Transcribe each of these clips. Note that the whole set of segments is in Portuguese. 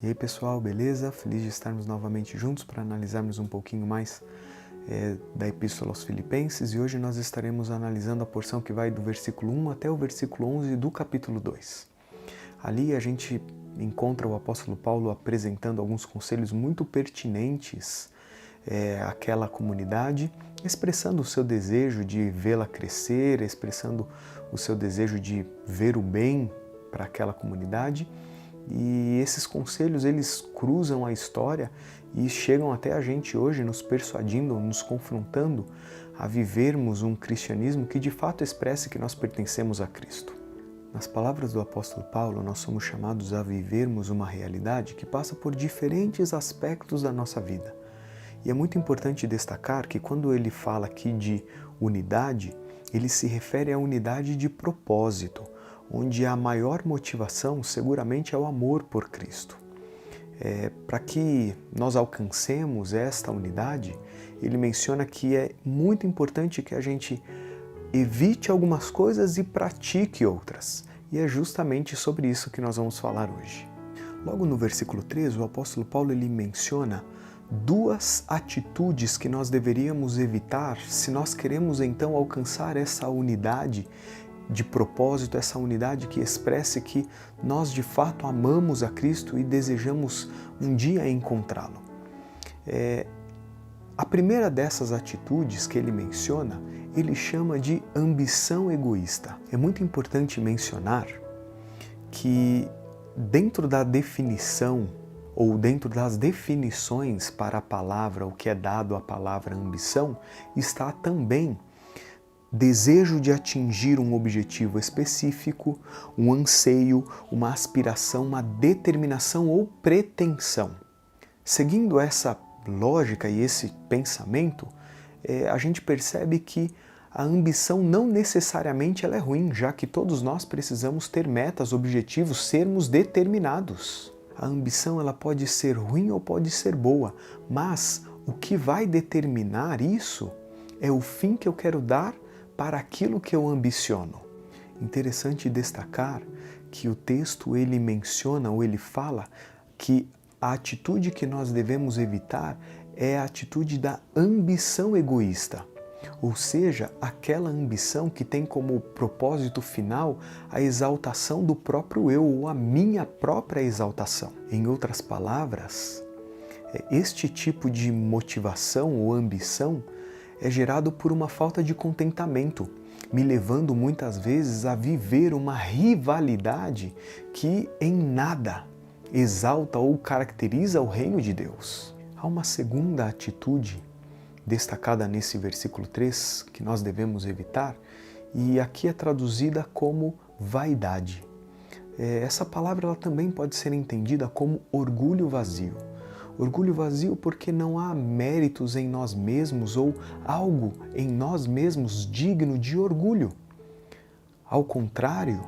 E aí pessoal, beleza? Feliz de estarmos novamente juntos para analisarmos um pouquinho mais da Epístola aos Filipenses, e hoje nós estaremos analisando a porção que vai do versículo 1 até o versículo 11 do capítulo 2. Ali a gente encontra o apóstolo Paulo apresentando alguns conselhos muito pertinentes àquela comunidade, expressando o seu desejo de vê-la crescer, expressando o seu desejo de ver o bem para aquela comunidade. E esses conselhos, eles cruzam a história e chegam até a gente hoje, nos persuadindo, nos confrontando a vivermos um cristianismo que de fato expresse que nós pertencemos a Cristo. Nas palavras do apóstolo Paulo, nós somos chamados a vivermos uma realidade que passa por diferentes aspectos da nossa vida. E é muito importante destacar que quando ele fala aqui de unidade, ele se refere à unidade de propósito, onde a maior motivação seguramente é o amor por Cristo. Para que nós alcancemos esta unidade, ele menciona que é muito importante que a gente evite algumas coisas e pratique outras. E é justamente sobre isso que nós vamos falar hoje. Logo no versículo 3, o apóstolo Paulo ele menciona duas atitudes que nós deveríamos evitar se nós queremos então alcançar essa unidade de propósito, essa unidade que expresse que nós de fato amamos a Cristo e desejamos um dia encontrá-lo. A primeira dessas atitudes que ele menciona, ele chama de ambição egoísta. É muito importante mencionar que dentro da definição ou dentro das definições para a palavra, o que é dado à palavra ambição, está também desejo de atingir um objetivo específico, um anseio, uma aspiração, uma determinação ou pretensão. Seguindo essa lógica e esse pensamento, a gente percebe que a ambição não necessariamente ela é ruim, já que todos nós precisamos ter metas, objetivos, sermos determinados. A ambição ela pode ser ruim ou pode ser boa, mas o que vai determinar isso é o fim que eu quero dar para aquilo que eu ambiciono. Interessante destacar que o texto ele menciona ou ele fala que a atitude que nós devemos evitar é a atitude da ambição egoísta, ou seja, aquela ambição que tem como propósito final a exaltação do próprio eu ou a minha própria exaltação. Em outras palavras, este tipo de motivação ou ambição é gerado por uma falta de contentamento, me levando muitas vezes a viver uma rivalidade que em nada exalta ou caracteriza o reino de Deus. Há uma segunda atitude destacada nesse versículo 3 que nós devemos evitar, e aqui é traduzida como vaidade. Essa palavra ela também pode ser entendida como orgulho vazio. Orgulho vazio porque não há méritos em nós mesmos ou algo em nós mesmos digno de orgulho. Ao contrário,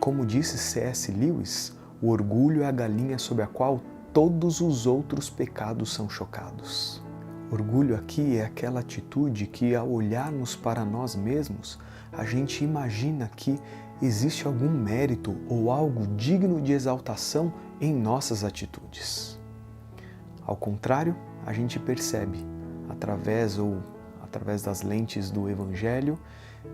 como disse C.S. Lewis, o orgulho é a galinha sobre a qual todos os outros pecados são chocados. Orgulho aqui é aquela atitude que, ao olharmos para nós mesmos, a gente imagina que existe algum mérito ou algo digno de exaltação em nossas atitudes. Ao contrário, a gente percebe, através das lentes do Evangelho,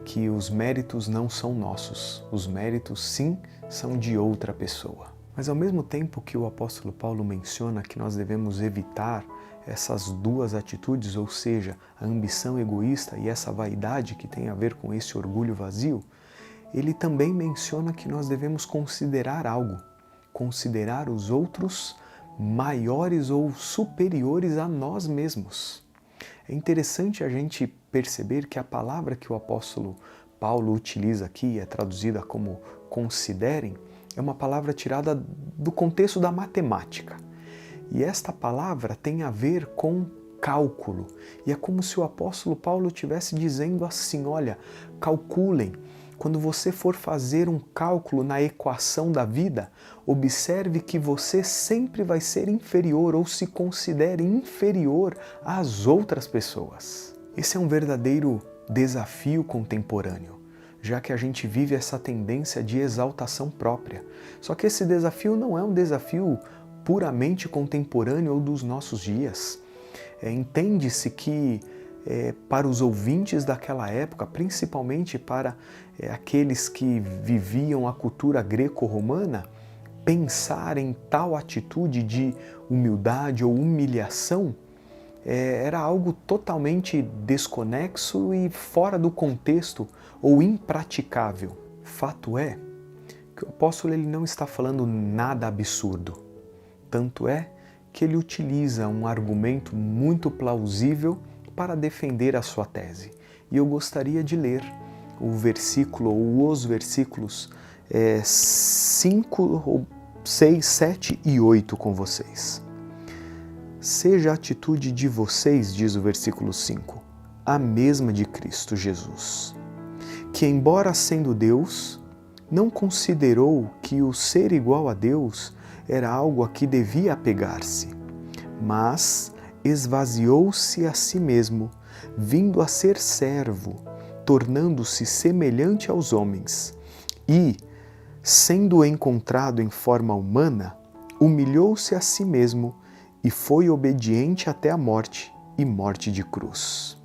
que os méritos não são nossos. Os méritos, sim, são de outra pessoa. Mas ao mesmo tempo que o apóstolo Paulo menciona que nós devemos evitar essas duas atitudes, ou seja, a ambição egoísta e essa vaidade que tem a ver com esse orgulho vazio, ele também menciona que nós devemos considerar algo, considerar os outros maiores ou superiores a nós mesmos. É interessante a gente perceber que a palavra que o apóstolo Paulo utiliza aqui, é traduzida como considerem, é uma palavra tirada do contexto da matemática. E esta palavra tem a ver com cálculo. E é como se o apóstolo Paulo estivesse dizendo assim, olha, calculem. Quando você for fazer um cálculo na equação da vida, observe que você sempre vai ser inferior ou se considere inferior às outras pessoas. Esse é um verdadeiro desafio contemporâneo, já que a gente vive essa tendência de exaltação própria. Só que esse desafio não é um desafio puramente contemporâneo ou dos nossos dias. Entende-se que para os ouvintes daquela época, principalmente para aqueles que viviam a cultura greco-romana, pensar em tal atitude de humildade ou humilhação era algo totalmente desconexo e fora do contexto ou impraticável. Fato é que o apóstolo ele não está falando nada absurdo. Tanto é que ele utiliza um argumento muito plausível para defender a sua tese. E eu gostaria de ler o versículo ou os versículos 5, 6, 7 e 8 com vocês. Seja a atitude de vocês, diz o versículo 5, a mesma de Cristo Jesus, que embora sendo Deus, não considerou que o ser igual a Deus era algo a que devia apegar-se, mas esvaziou-se a si mesmo, vindo a ser servo, tornando-se semelhante aos homens, e, sendo encontrado em forma humana, humilhou-se a si mesmo e foi obediente até a morte e morte de cruz.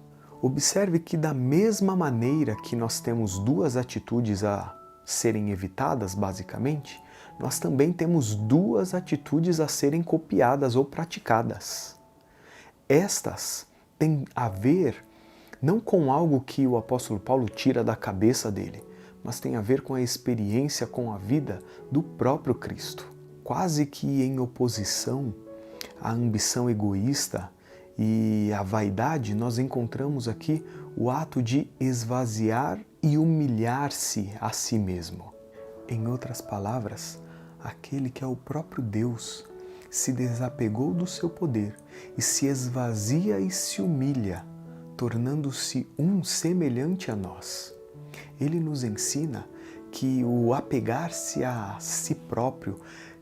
Observe que da mesma maneira que nós temos duas atitudes a serem evitadas, basicamente, nós também temos duas atitudes a serem copiadas ou praticadas. Estas têm a ver não com algo que o apóstolo Paulo tira da cabeça dele, mas tem a ver com a experiência, com a vida do próprio Cristo. Quase que em oposição à ambição egoísta e à vaidade, nós encontramos aqui o ato de esvaziar e humilhar-se a si mesmo. Em outras palavras, aquele que é o próprio Deus se desapegou do seu poder e se esvazia e se humilha, tornando-se um semelhante a nós. Ele nos ensina que o apegar-se a si próprio,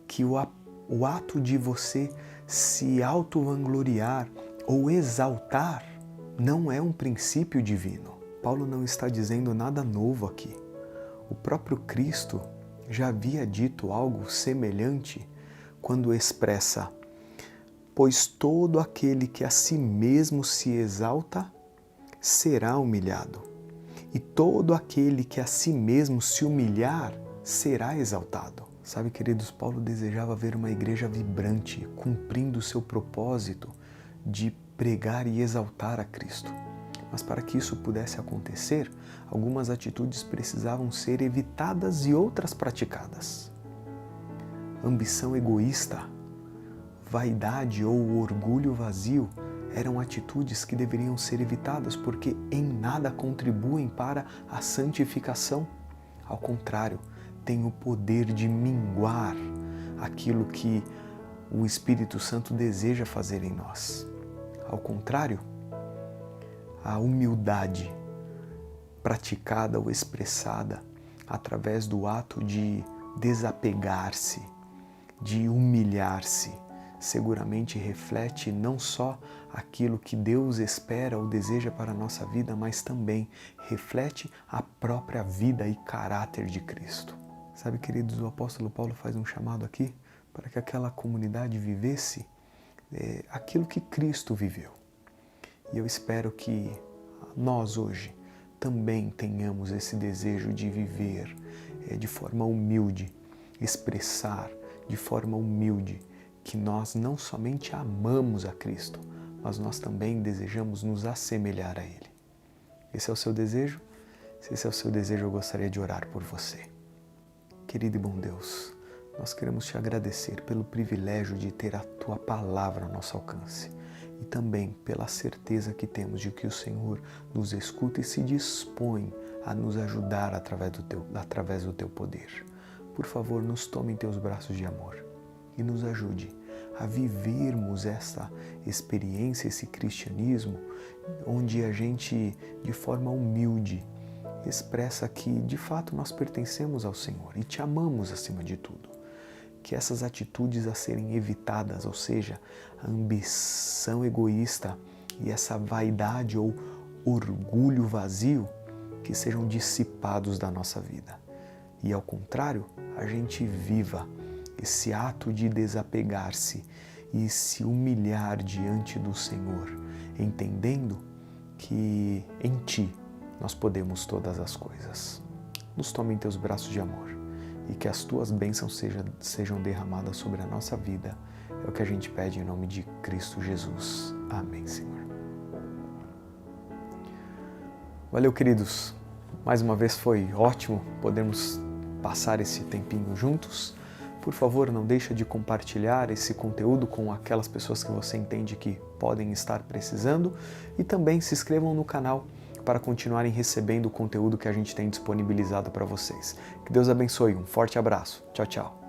que o ato de você se auto-vangloriar ou exaltar não é um princípio divino. Paulo não está dizendo nada novo aqui. O próprio Cristo já havia dito algo semelhante quando expressa: pois todo aquele que a si mesmo se exalta será humilhado, e todo aquele que a si mesmo se humilhar será exaltado. Sabe, queridos, Paulo desejava ver uma igreja vibrante, cumprindo o seu propósito de pregar e exaltar a Cristo. Mas para que isso pudesse acontecer, algumas atitudes precisavam ser evitadas e outras praticadas. Ambição egoísta, vaidade ou orgulho vazio eram atitudes que deveriam ser evitadas porque em nada contribuem para a santificação. Ao contrário, têm o poder de minguar aquilo que o Espírito Santo deseja fazer em nós. Ao contrário, a humildade praticada ou expressada através do ato de desapegar-se, de humilhar-se, seguramente reflete não só aquilo que Deus espera ou deseja para a nossa vida, mas também reflete a própria vida e caráter de Cristo. Sabe, queridos, o apóstolo Paulo faz um chamado aqui para que aquela comunidade vivesse aquilo que Cristo viveu. E eu espero que nós hoje também tenhamos esse desejo de viver de forma humilde, expressar de forma humilde que nós não somente amamos a Cristo, mas nós também desejamos nos assemelhar a Ele. Esse é o seu desejo? Se esse é o seu desejo, eu gostaria de orar por você. Querido e bom Deus, nós queremos te agradecer pelo privilégio de ter a Tua Palavra ao nosso alcance e também pela certeza que temos de que o Senhor nos escuta e se dispõe a nos ajudar através do Teu poder. Por favor, nos tome em Teus braços de amor e nos ajude a vivermos esta experiência, esse cristianismo, onde a gente, de forma humilde, expressa que, de fato, nós pertencemos ao Senhor e te amamos acima de tudo. Que essas atitudes a serem evitadas, ou seja, a ambição egoísta e essa vaidade ou orgulho vazio, que sejam dissipados da nossa vida. E, ao contrário, a gente viva esse ato de desapegar-se e se humilhar diante do Senhor, entendendo que em Ti nós podemos todas as coisas. Nos tome em Teus braços de amor e que as Tuas bênçãos sejam derramadas sobre a nossa vida. É o que a gente pede em nome de Cristo Jesus. Amém, Senhor. Valeu, queridos. Mais uma vez foi ótimo podermos passar esse tempinho juntos. Por favor, não deixa de compartilhar esse conteúdo com aquelas pessoas que você entende que podem estar precisando e também se inscrevam no canal para continuarem recebendo o conteúdo que a gente tem disponibilizado para vocês. Que Deus abençoe. Um forte abraço. Tchau, tchau.